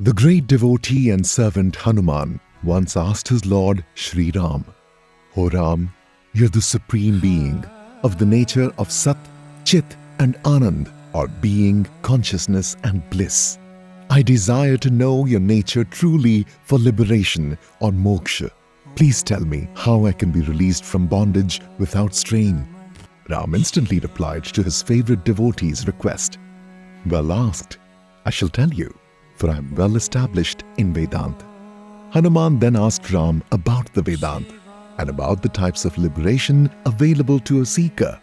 The great devotee and servant Hanuman once asked his lord Sri Ram, "O Ram, you're the supreme being of the nature of Sat, Chit and Anand, or being, consciousness and bliss. I desire to know your nature truly for liberation or moksha. Please tell me how I can be released from bondage without strain." Ram instantly replied to his favorite devotee's request. "Well asked. I shall tell you, for I am well established in Vedanta." Hanuman then asked Ram about the Vedanta and about the types of liberation available to a seeker.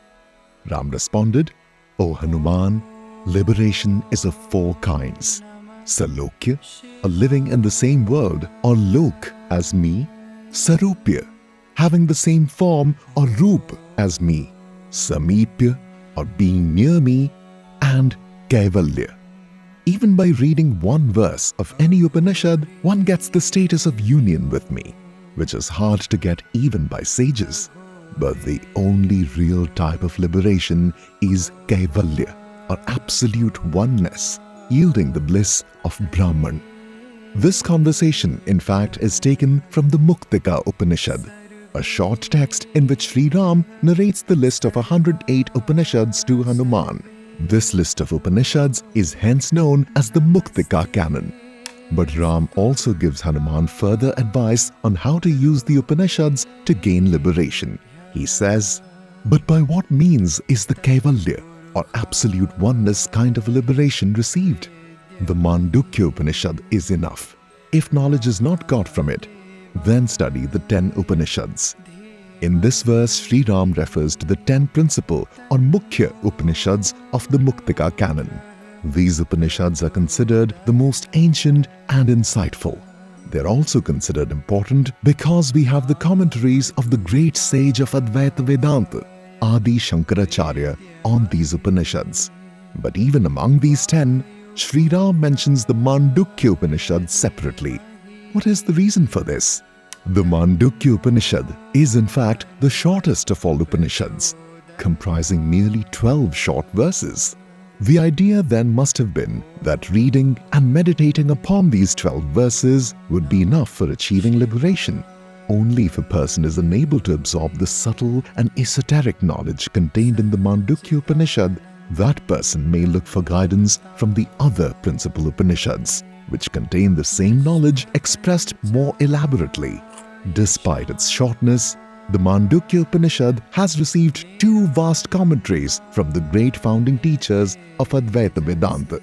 Ram responded, "O Hanuman, liberation is of four kinds. Salokya, a living in the same world or lok as me. Sarupya, having the same form or roop as me. Samipya, or being near me. And Kaivalya. Even by reading one verse of any Upanishad, one gets the status of union with me, which is hard to get even by sages. But the only real type of liberation is Kaivalya, or absolute oneness, yielding the bliss of Brahman." This conversation, in fact, is taken from the Mandukya Upanishad, a short text in which Sri Ram narrates the list of 108 Upanishads to Hanuman. This list of Upanishads is hence known as the Mandukya canon. But Ram also gives Hanuman further advice on how to use the Upanishads to gain liberation. He says, "But by what means is the Kaivalya, or absolute oneness kind of liberation received? The Mandukya Upanishad is enough. If knowledge is not got from it, then study the 10 Upanishads." In this verse, Sri Ram refers to the 10 principal or Mukhya Upanishads of the Mandukya canon. These Upanishads are considered the most ancient and insightful. They're also considered important because we have the commentaries of the great sage of Advaita Vedanta, Adi Shankaracharya, on these Upanishads. But even among these 10, Sri Ram mentions the Mandukya Upanishad separately. What is the reason for this? The Mandukya Upanishad is in fact the shortest of all Upanishads, comprising merely 12 short verses. The idea then must have been that reading and meditating upon these 12 verses would be enough for achieving liberation. Only if a person is unable to absorb the subtle and esoteric knowledge contained in the Mandukya Upanishad, that person may look for guidance from the other principal Upanishads, which contain the same knowledge expressed more elaborately. Despite its shortness, the Mandukya Upanishad has received 2 vast commentaries from the great founding teachers of Advaita Vedanta,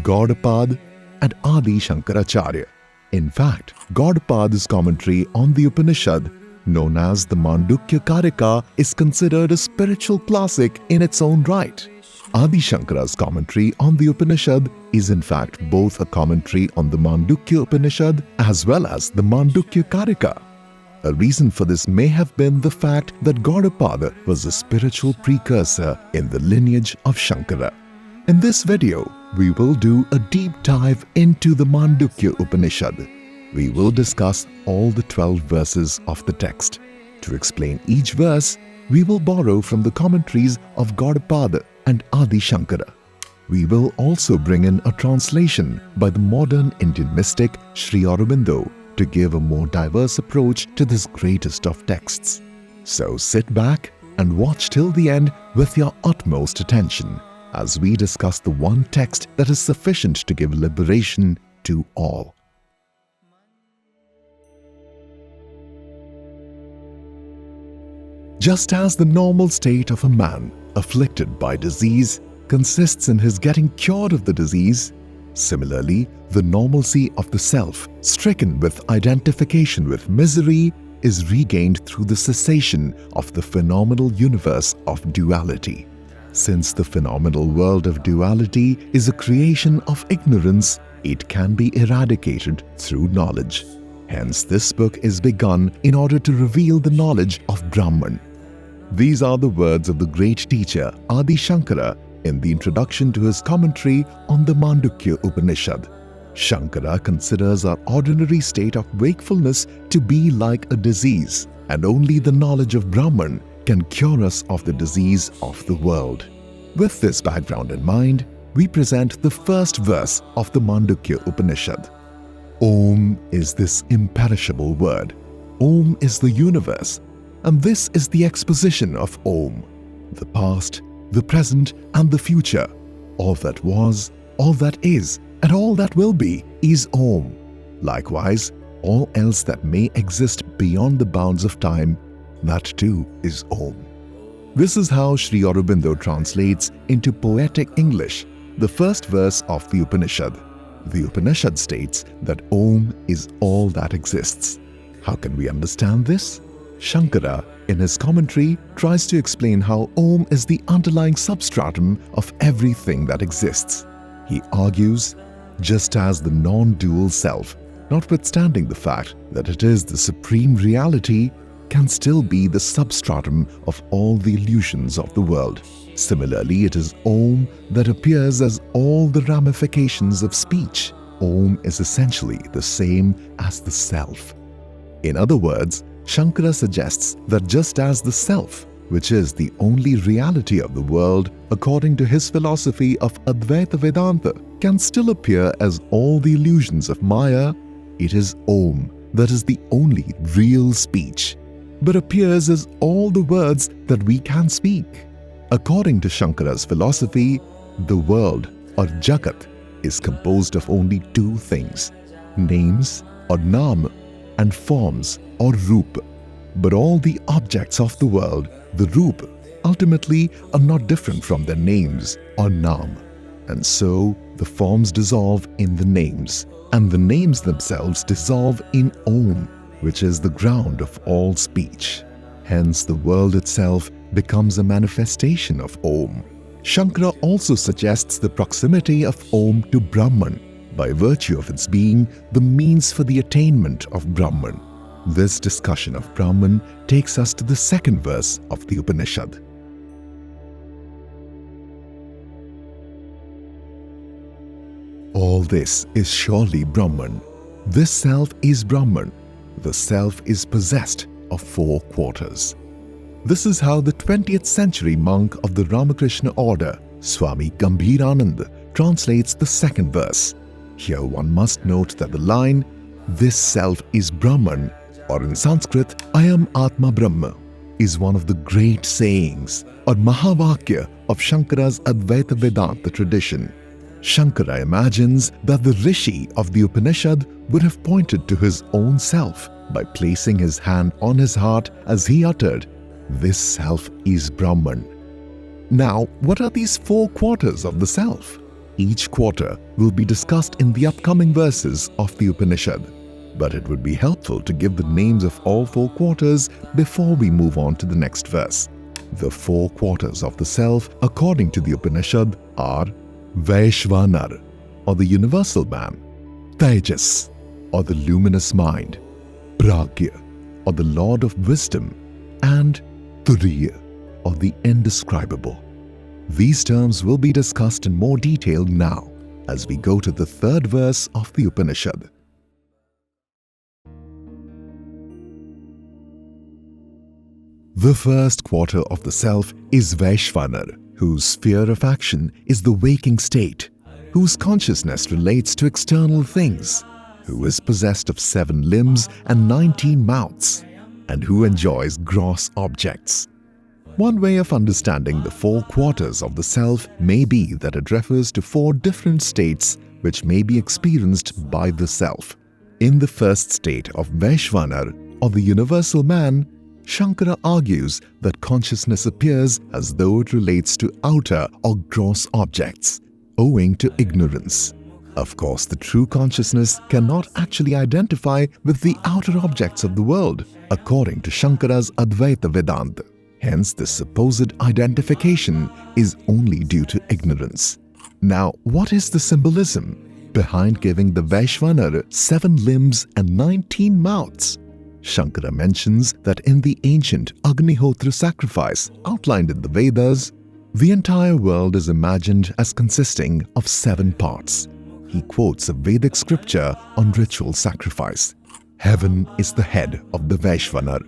Gaudapad and Adi Shankaracharya. In fact, Gaudapad's commentary on the Upanishad, known as the Mandukya Karika, is considered a spiritual classic in its own right. Adi Shankara's commentary on the Upanishad is in fact both a commentary on the Mandukya Upanishad as well as the Mandukya Karika. A reason for this may have been the fact that Gaudapada was a spiritual precursor in the lineage of Shankara. In this video, we will do a deep dive into the Mandukya Upanishad. We will discuss all the 12 verses of the text. To explain each verse, we will borrow from the commentaries of Gaudapada and Adi Shankara. We will also bring in a translation by the modern Indian mystic Sri Aurobindo to give a more diverse approach to this greatest of texts. So sit back and watch till the end with your utmost attention as we discuss the one text that is sufficient to give liberation to all. Just as the normal state of a man afflicted by disease consists in his getting cured of the disease, similarly, the normalcy of the self, stricken with identification with misery, is regained through the cessation of the phenomenal universe of duality. Since the phenomenal world of duality is a creation of ignorance, it can be eradicated through knowledge. Hence, this book is begun in order to reveal the knowledge of Brahman. These are the words of the great teacher Adi Shankara in the introduction to his commentary on the Mandukya Upanishad. Shankara considers our ordinary state of wakefulness to be like a disease, and only the knowledge of Brahman can cure us of the disease of the world. With this background in mind, we present the first verse of the Mandukya Upanishad. Om is this imperishable word. Om is the universe, and this is the exposition of Om. The past, the present, and the future, all that was, all that is, and all that will be is Om. Likewise, all else that may exist beyond the bounds of time, that too is Om. This is how Sri Aurobindo translates into poetic English the first verse of the Upanishad. The Upanishad states that Om is all that exists. How can we understand this? Shankara, in his commentary, tries to explain how Om is the underlying substratum of everything that exists. He argues, just as the non-dual self, notwithstanding the fact that it is the supreme reality, can still be the substratum of all the illusions of the world. Similarly, it is Om that appears as all the ramifications of speech. Om is essentially the same as the self. In other words, Shankara suggests that just as the self, which is the only reality of the world, according to his philosophy of Advaita Vedanta, can still appear as all the illusions of Maya, it is Om that is the only real speech, but appears as all the words that we can speak. According to Shankara's philosophy, the world, or Jagat, is composed of only two things, names, or Nam, and forms, or Roop. But all the objects of the world, the Roop, ultimately are not different from their names, or Nam. And so, the forms dissolve in the names, and the names themselves dissolve in Om, which is the ground of all speech. Hence, the world itself becomes a manifestation of Om. Shankara also suggests the proximity of Om to Brahman, by virtue of its being the means for the attainment of Brahman. This discussion of Brahman takes us to the second verse of the Upanishad. All this is surely Brahman. This self is Brahman. The self is possessed of four quarters. This is how the 20th century monk of the Ramakrishna order, Swami Gambhiranand, translates the second verse. Here one must note that the line, "This self is Brahman," or in Sanskrit, "I am Atma Brahma," is one of the great sayings, or Mahavakya, of Shankara's Advaita Vedanta tradition. Shankara imagines that the Rishi of the Upanishad would have pointed to his own self by placing his hand on his heart as he uttered, "This self is Brahman." Now, what are these four quarters of the self? Each quarter will be discussed in the upcoming verses of the Upanishad, but it would be helpful to give the names of all four quarters before we move on to the next verse. The four quarters of the self, according to the Upanishad, are Vaishvanar, or the universal man; Tejas, or the luminous mind; Pragya, or the Lord of wisdom; and Turiya, or the indescribable. These terms will be discussed in more detail now, as we go to the third verse of the Upanishad. The first quarter of the self is Vaishvanar, whose sphere of action is the waking state, whose consciousness relates to external things, who is possessed of 7 limbs and 19 mouths, and who enjoys gross objects. One way of understanding the four quarters of the self may be that it refers to 4 different states which may be experienced by the self. In the first state of Vaishvanar, or the universal man, Shankara argues that consciousness appears as though it relates to outer or gross objects, owing to ignorance. Of course, the true consciousness cannot actually identify with the outer objects of the world, according to Shankara's Advaita Vedanta. Hence, the supposed identification is only due to ignorance. Now, what is the symbolism behind giving the Vaishvanar 7 limbs and 19 mouths? Shankara mentions that in the ancient Agnihotra sacrifice outlined in the Vedas, the entire world is imagined as consisting of 7 parts. He quotes a Vedic scripture on ritual sacrifice. Heaven is the head of the Vaishvanar,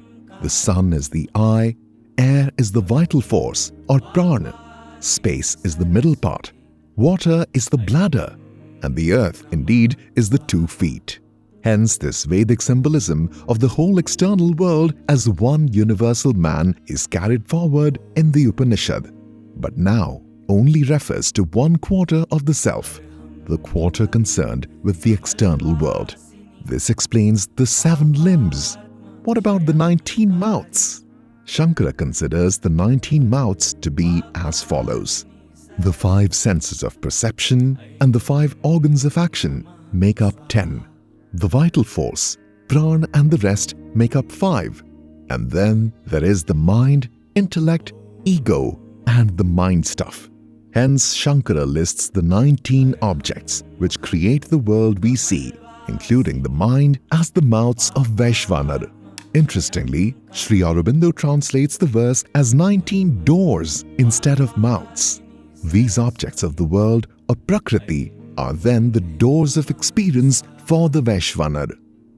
the sun is the eye, air is the vital force or prana, space is the middle part, water is the bladder, and the earth indeed is the 2 feet. Hence, this Vedic symbolism of the whole external world as one universal man is carried forward in the Upanishad, but now only refers to one quarter of the self, the quarter concerned with the external world. This explains the 7 limbs. What about the 19 mouths? Shankara considers the 19 mouths to be as follows. The 5 senses of perception and the 5 organs of action make up 10. The vital force, prana, and the rest make up 5. And then there is the mind, intellect, ego, and the mind stuff. Hence, Shankara lists the 19 objects which create the world we see, including the mind, as the mouths of Vaishvanar. Interestingly, Sri Aurobindo translates the verse as 19 doors instead of mouths. These objects of the world, or Prakriti, are then the doors of experience for the Vaishvanar.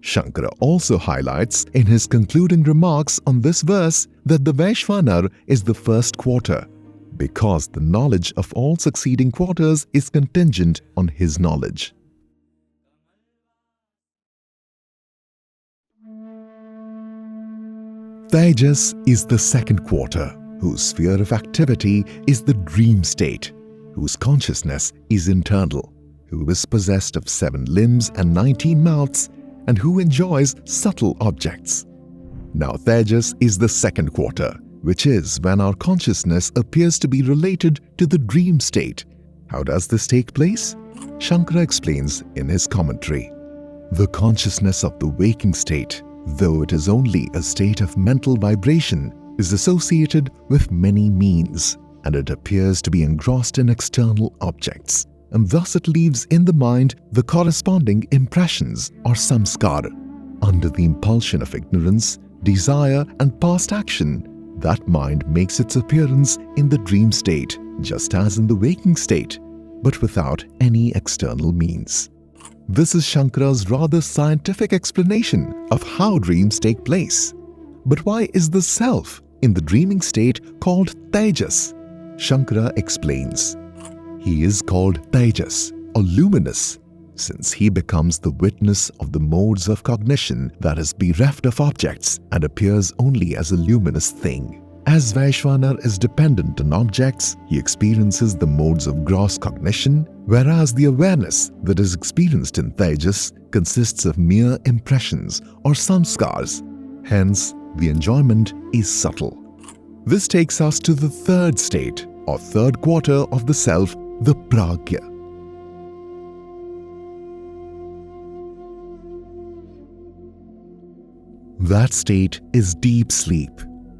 Shankara also highlights in his concluding remarks on this verse that the Vaishvanar is the first quarter, because the knowledge of all succeeding quarters is contingent on his knowledge. Tejas is the second quarter, whose sphere of activity is the dream state, whose consciousness is internal, who is possessed of 7 limbs and 19 mouths, and who enjoys subtle objects. Now, Tejas is the second quarter, which is when our consciousness appears to be related to the dream state. How does this take place? Shankara explains in his commentary. The consciousness of the waking state, though it is only a state of mental vibration, is associated with many means, and it appears to be engrossed in external objects, and thus it leaves in the mind the corresponding impressions or samskara. Under the impulsion of ignorance, desire, and past action, that mind makes its appearance in the dream state, just as in the waking state, but without any external means. This is Shankara's rather scientific explanation of how dreams take place. But why is the self in the dreaming state called Tejas? Shankara explains. He is called Tejas, or luminous, since he becomes the witness of the modes of cognition that is bereft of objects and appears only as a luminous thing. As Vaishvanar is dependent on objects, he experiences the modes of gross cognition, whereas the awareness that is experienced in Tejas consists of mere impressions or samskars. Hence, the enjoyment is subtle. This takes us to the third state, or third quarter of the self, the pragya. That state is deep sleep,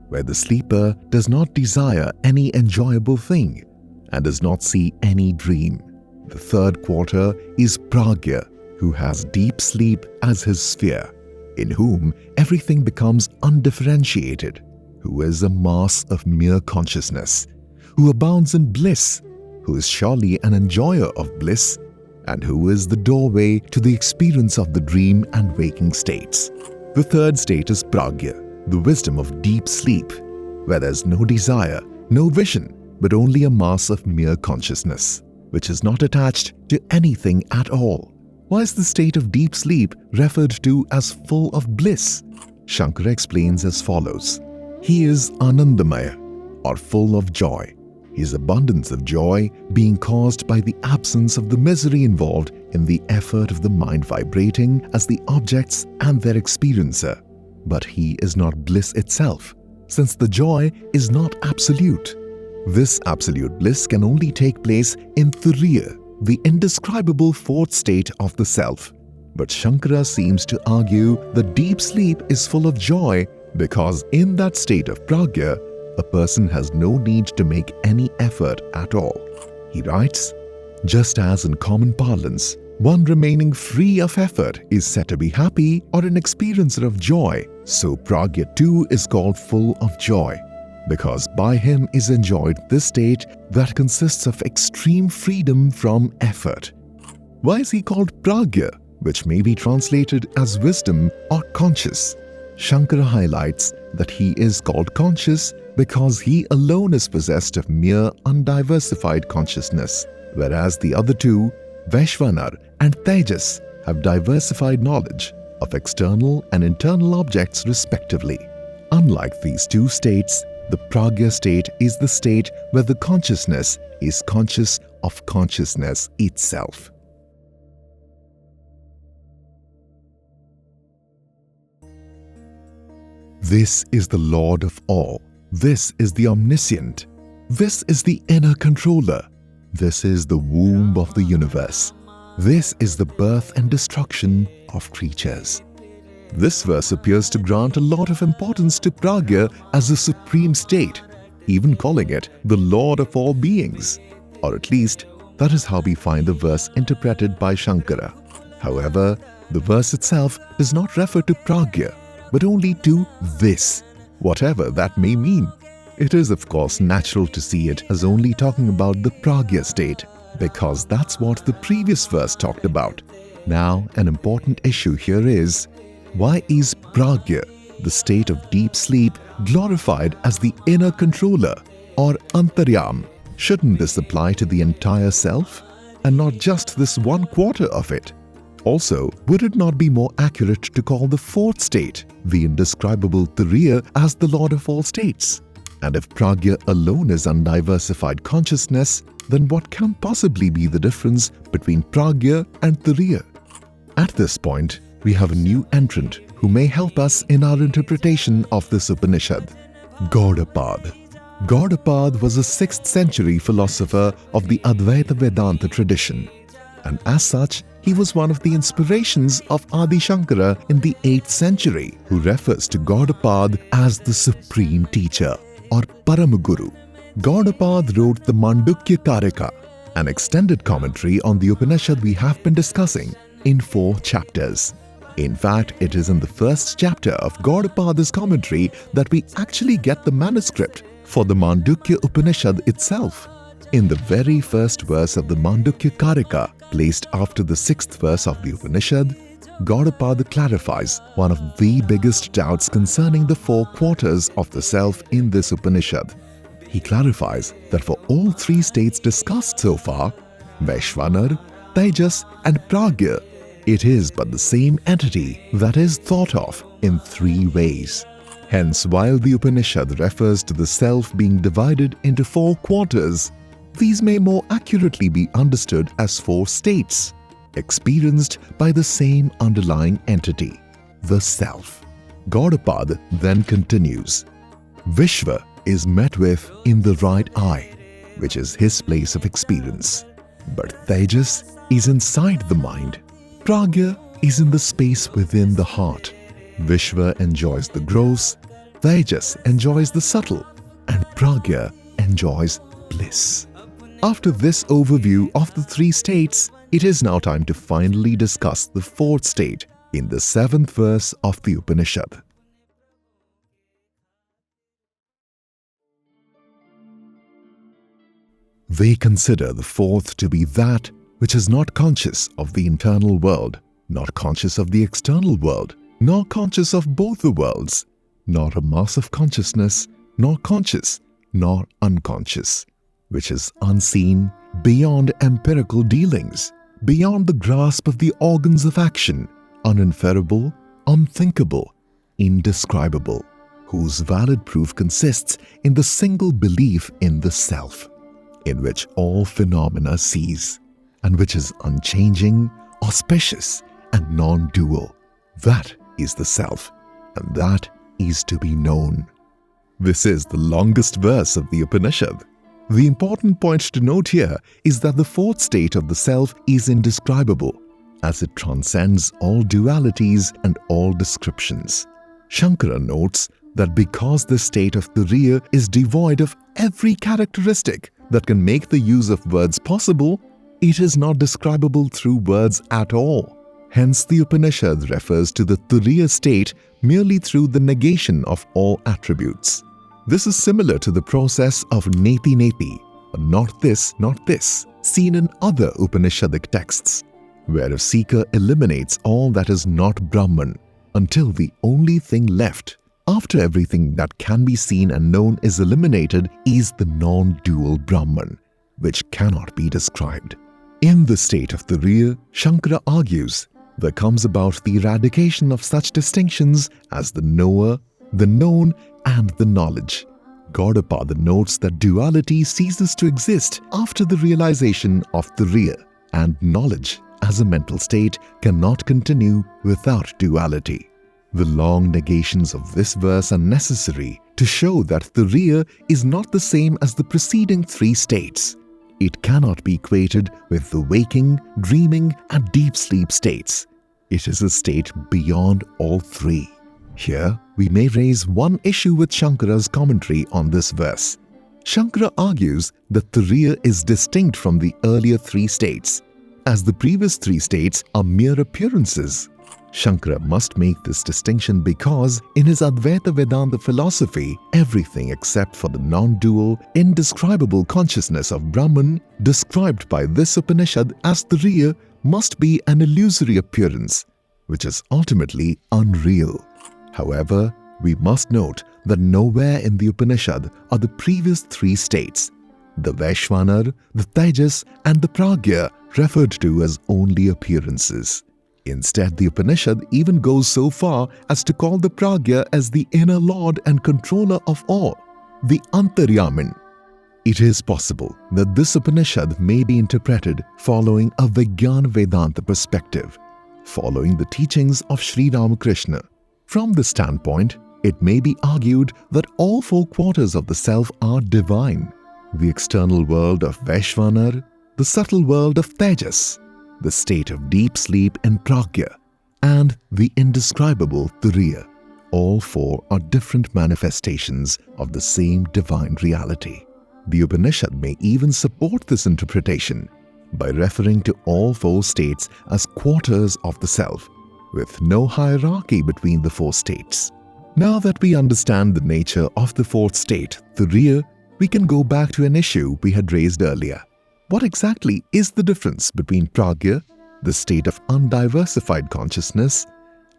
where the sleeper does not desire any enjoyable thing and does not see any dream. The third quarter is pragya, who has deep sleep as his sphere, in whom everything becomes undifferentiated, who is a mass of mere consciousness, who abounds in bliss, who is surely an enjoyer of bliss, and who is the doorway to the experience of the dream and waking states. The third state is pragya, the wisdom of deep sleep, where there is no desire, no vision, but only a mass of mere consciousness, which is not attached to anything at all. Why is the state of deep sleep referred to as full of bliss? Shankara explains as follows. He is Anandamaya, or full of joy. His abundance of joy being caused by the absence of the misery involved in the effort of the mind vibrating as the objects and their experiencer. But he is not bliss itself, since the joy is not absolute. This absolute bliss can only take place in Turiya, the indescribable fourth state of the self. But Shankara seems to argue that deep sleep is full of joy because in that state of pragya, a person has no need to make any effort at all. He writes, just as in common parlance, one remaining free of effort is said to be happy or an experiencer of joy, so pragya too is called full of joy, because by him is enjoyed this state that consists of extreme freedom from effort. Why is he called pragya, which may be translated as wisdom or conscious? Shankara highlights that he is called conscious because he alone is possessed of mere undiversified consciousness, whereas the other two, Vaishvanar and Tejas, have diversified knowledge of external and internal objects respectively. Unlike these two states, the pragya state is the state where the consciousness is conscious of consciousness itself. This is the Lord of all. This is the omniscient. This is the inner controller. This is the womb of the universe. This is the birth and destruction of creatures. This verse appears to grant a lot of importance to pragya as the supreme state, even calling it the Lord of all beings. Or at least, that is how we find the verse interpreted by Shankara. However, the verse itself does not refer to pragya, but only to this, whatever that may mean. It is of course natural to see it as only talking about the pragya state, because that's what the previous verse talked about. Now, an important issue here is, why is pragya, the state of deep sleep, glorified as the inner controller or antaryam? Shouldn't this apply to the entire self and not just this one quarter of it? Also, would it not be more accurate to call the fourth state, the indescribable turiya, as the Lord of all states? And if pragya alone is undiversified consciousness, then what can possibly be the difference between pragya and turiya? At this point, we have a new entrant who may help us in our interpretation of this Upanishad, Gaudapad. Gaudapad was a 6th century philosopher of the Advaita Vedanta tradition, and as such, he was one of the inspirations of Adi Shankara in the 8th century, who refers to Gaudapad as the supreme teacher or Paramaguru. Gaudapad wrote the Mandukya, an extended commentary on the Upanishad we have been discussing, in 4 chapters. In fact, it is in the first chapter of Gaudapada's commentary that we actually get the manuscript for the Mandukya Upanishad itself. In the very first verse of the Mandukya Karika, placed after the 6th verse of the Upanishad, Gaudapada clarifies one of the biggest doubts concerning the 4 quarters of the self in this Upanishad. He clarifies that for all 3 states discussed so far, Vaishvanar, Tejas and Pragya, it is but the same entity that is thought of in 3 ways. Hence, while the Upanishad refers to the self being divided into 4 quarters, these may more accurately be understood as 4 states, experienced by the same underlying entity, the self. Gaudapad then continues, Vishva is met with in the right eye, which is his place of experience. But Tejas is inside the mind. Pragya is in the space within the heart. Vishva enjoys the gross, Tejas enjoys the subtle, and Pragya enjoys bliss. After this overview of the 3 states, it is now time to finally discuss the 4th state in the 7th verse of the Upanishad. They consider the 4th to be that which is not conscious of the internal world, not conscious of the external world, nor conscious of both the worlds, nor a mass of consciousness, nor conscious, nor unconscious, which is unseen, beyond empirical dealings, beyond the grasp of the organs of action, uninferable, unthinkable, indescribable, whose valid proof consists in the single belief in the self, in which all phenomena cease, and which is unchanging, auspicious, and non-dual. That is the self, and that is to be known. This is the longest verse of the Upanishad. The important point to note here is that the 4th state of the self is indescribable, as it transcends all dualities and all descriptions. Shankara notes that because the state of turiya is devoid of every characteristic that can make the use of words possible, it is not describable through words at all. Hence, the Upanishad refers to the turiya state merely through the negation of all attributes. This is similar to the process of neti, not this, seen in other Upanishadic texts, where a seeker eliminates all that is not Brahman until the only thing left, after everything that can be seen and known is eliminated, is the non-dual Brahman, which cannot be described. In the state of turiya, Shankara argues there comes about the eradication of such distinctions as the knower, the known, and the knowledge. Gaudapada notes that duality ceases to exist after the realization of the real, and knowledge as a mental state cannot continue without duality. The long negations of this verse are necessary to show that the real is not the same as the preceding three states. It cannot be equated with the waking, dreaming, and deep sleep states. It is a state beyond all three. Here, we may raise one issue with Shankara's commentary on this verse. Shankara argues that the real is distinct from the earlier three states, as the previous three states are mere appearances. Shankara must make this distinction because, in his Advaita Vedanta philosophy, everything except for the non-dual, indescribable consciousness of Brahman, described by this Upanishad as the real, must be an illusory appearance, which is ultimately unreal. However, we must note that nowhere in the Upanishad are the previous three states, the Vaishvanar, the Tejas, and the Pragya, referred to as only appearances. Instead, the Upanishad even goes so far as to call the Pragya as the inner lord and controller of all, the Antaryamin. It is possible that this Upanishad may be interpreted following a Vijnana Vedanta perspective, following the teachings of Sri Ramakrishna. From this standpoint, it may be argued that all four quarters of the self are divine: the external world of Vaishvanar, the subtle world of Tejas, the state of deep sleep in Pragya, and the indescribable Turiya. All four are different manifestations of the same divine reality. The Upanishad may even support this interpretation by referring to all four states as quarters of the self, with no hierarchy between the four states. Now that we understand the nature of the fourth state, Turiya, we can go back to an issue we had raised earlier. What exactly is the difference between Pragya, the state of undiversified consciousness,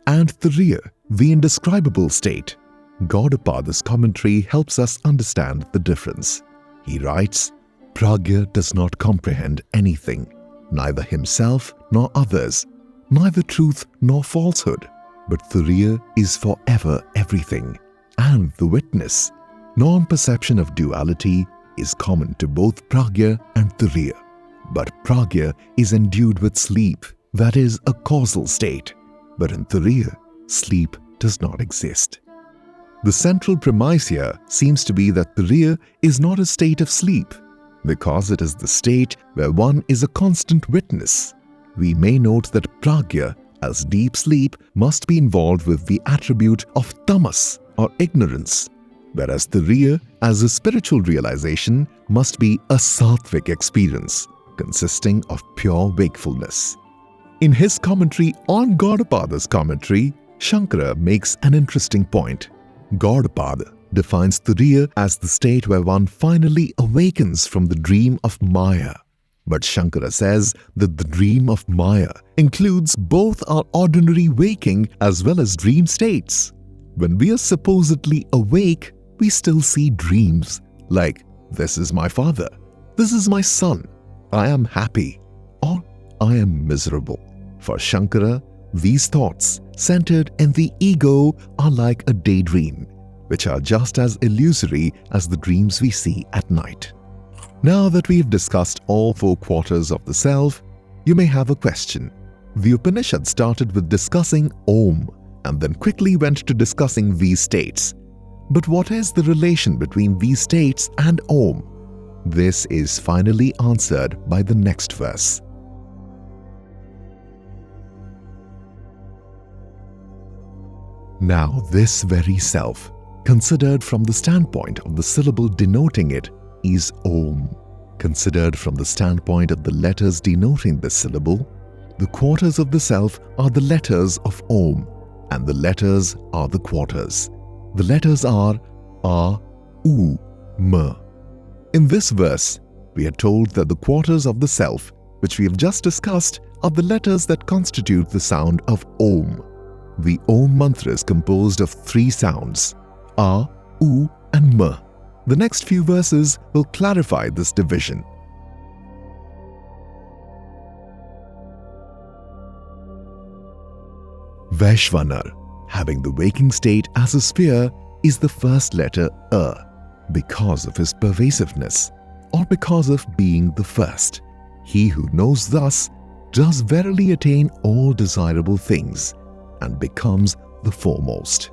and Turiya, the indescribable state? Gaudapada's commentary helps us understand the difference. He writes, Pragya does not comprehend anything, neither himself nor others, neither truth nor falsehood, but Turiya is forever everything, and the witness. Non-perception of duality is common to both Pragya and Turiya, but Pragya is endued with sleep, that is a causal state, but in Turiya, sleep does not exist. The central premise here seems to be that Turiya is not a state of sleep, because it is the state where one is a constant witness. We may note that Pragya, as deep sleep, must be involved with the attribute of tamas, or ignorance, whereas Turiya, as a spiritual realization, must be a sattvic experience, consisting of pure wakefulness. In his commentary on Gaudapada's commentary, Shankara makes an interesting point. Gaudapada defines Turiya as the state where one finally awakens from the dream of Maya. But Shankara says that the dream of Maya includes both our ordinary waking as well as dream states. When we are supposedly awake, we still see dreams like, this is my father, this is my son, I am happy, or I am miserable. For Shankara, these thoughts centered in the ego are like a daydream, which are just as illusory as the dreams we see at night. Now that we have discussed all four quarters of the self, you may have a question. The Upanishad started with discussing Om and then quickly went to discussing these states. But what is the relation between these states and Om? This is finally answered by the next verse. Now this very self, considered from the standpoint of the syllable denoting it, is Om. Considered from the standpoint of the letters denoting this syllable, the quarters of the self are the letters of Om, and the letters are the quarters. The letters are A, U, M. In this verse, we are told that the quarters of the self, which we have just discussed, are the letters that constitute the sound of Om. The Om mantra is composed of three sounds, A, U, and M. The next few verses will clarify this division. Vaishvanar, having the waking state as a sphere, is the first letter because of his pervasiveness, or because of being the first. He who knows thus does verily attain all desirable things and becomes the foremost.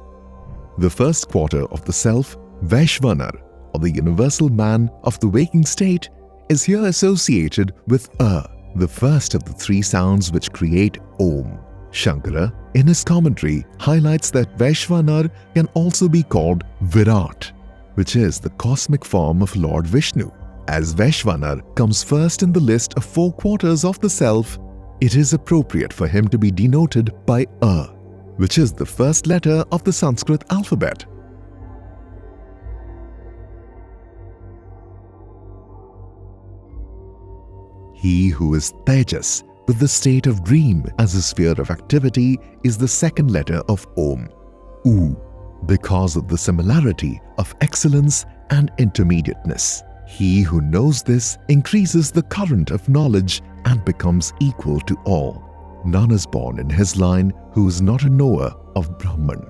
The first quarter of the self, Vaishvanar, or the universal man of the waking state, is here associated with the first of the three sounds which create Om. Shankara, in his commentary, highlights that Vaishvanar can also be called Virat, which is the cosmic form of Lord Vishnu. As Vaishvanar comes first in the list of four quarters of the self, it is appropriate for him to be denoted by which is the first letter of the Sanskrit alphabet. He who is Tejas, with the state of dream as a sphere of activity, is the second letter of Om, U, because of the similarity of excellence and intermediateness. He who knows this increases the current of knowledge and becomes equal to all. None is born in his line who is not a knower of Brahman.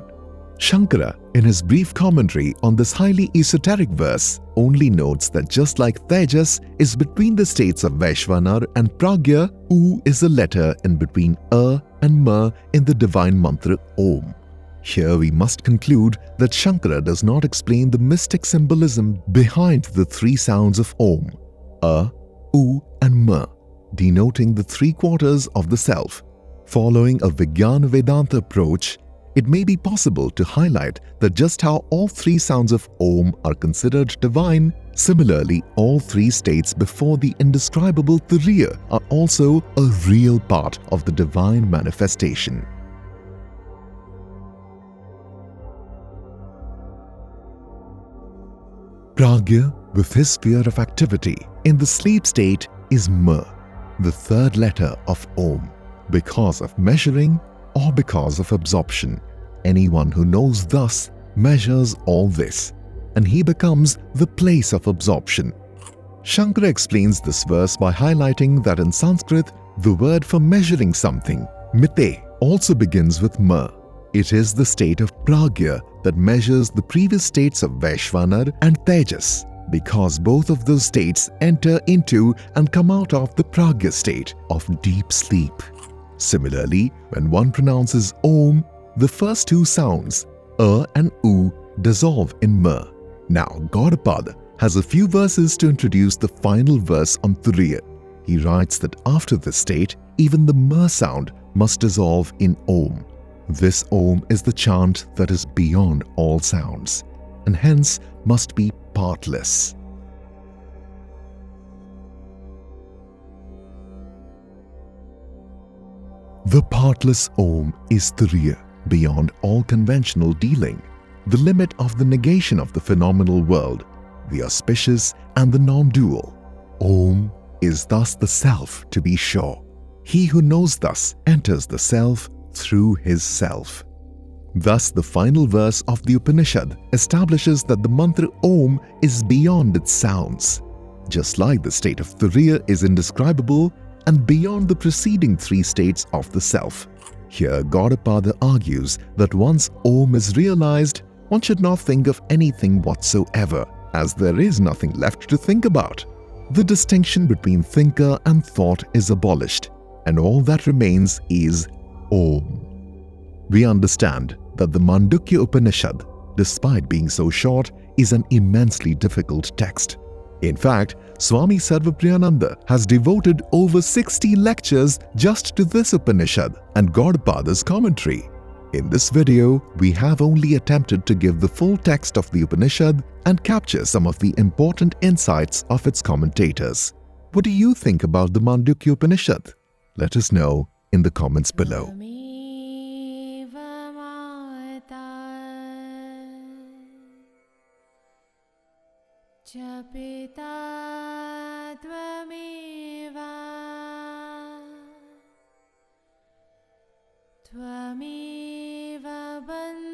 Shankara, in his brief commentary on this highly esoteric verse, only notes that just like Tejas is between the states of Vaishvanar and Pragya, U is a letter in between and Ma in the divine mantra Om. Here we must conclude that Shankara does not explain the mystic symbolism behind the three sounds of Om, U and Ma, denoting the three quarters of the self. Following a Vijnana Vedanta approach, it may be possible to highlight that just how all three sounds of Om are considered divine, similarly all three states before the indescribable Turiya are also a real part of the divine manifestation. Pragya, with his sphere of activity in the sleep state, is Ma, the third letter of Om, because of measuring or because of absorption. Anyone who knows thus measures all this, and he becomes the place of absorption. Shankara explains this verse by highlighting that in Sanskrit, the word for measuring something, mite, also begins with Ma. It is the state of Pragya that measures the previous states of Vaishvanar and Tejas, because both of those states enter into and come out of the Pragya state of deep sleep. Similarly, when one pronounces Om, the first two sounds, and U, dissolve in Ma. Now, Gaudapada has a few verses to introduce the final verse on Turiya. He writes that after this state, even the Ma sound must dissolve in Om. This Om is the chant that is beyond all sounds, and hence must be partless. The partless Om is Turiya, beyond all conventional dealing, the limit of the negation of the phenomenal world, the auspicious and the non-dual. Om is thus the self, to be sure. He who knows thus enters the self through his self. Thus, the final verse of the Upanishad establishes that the mantra Om is beyond its sounds. Just like the state of Turiya is indescribable and beyond the preceding three states of the self. Here, Gaudapada argues that once Om is realized, one should not think of anything whatsoever, as there is nothing left to think about. The distinction between thinker and thought is abolished, and all that remains is Om. We understand that the Mandukya Upanishad, despite being so short, is an immensely difficult text. In fact, Swami Sarvapriyananda has devoted over 60 lectures just to this Upanishad and Gaudapada's commentary. In this video, we have only attempted to give the full text of the Upanishad and capture some of the important insights of its commentators. What do you think about the Mandukya Upanishad? Let us know in the comments below. त्वमेव बन्धुश्च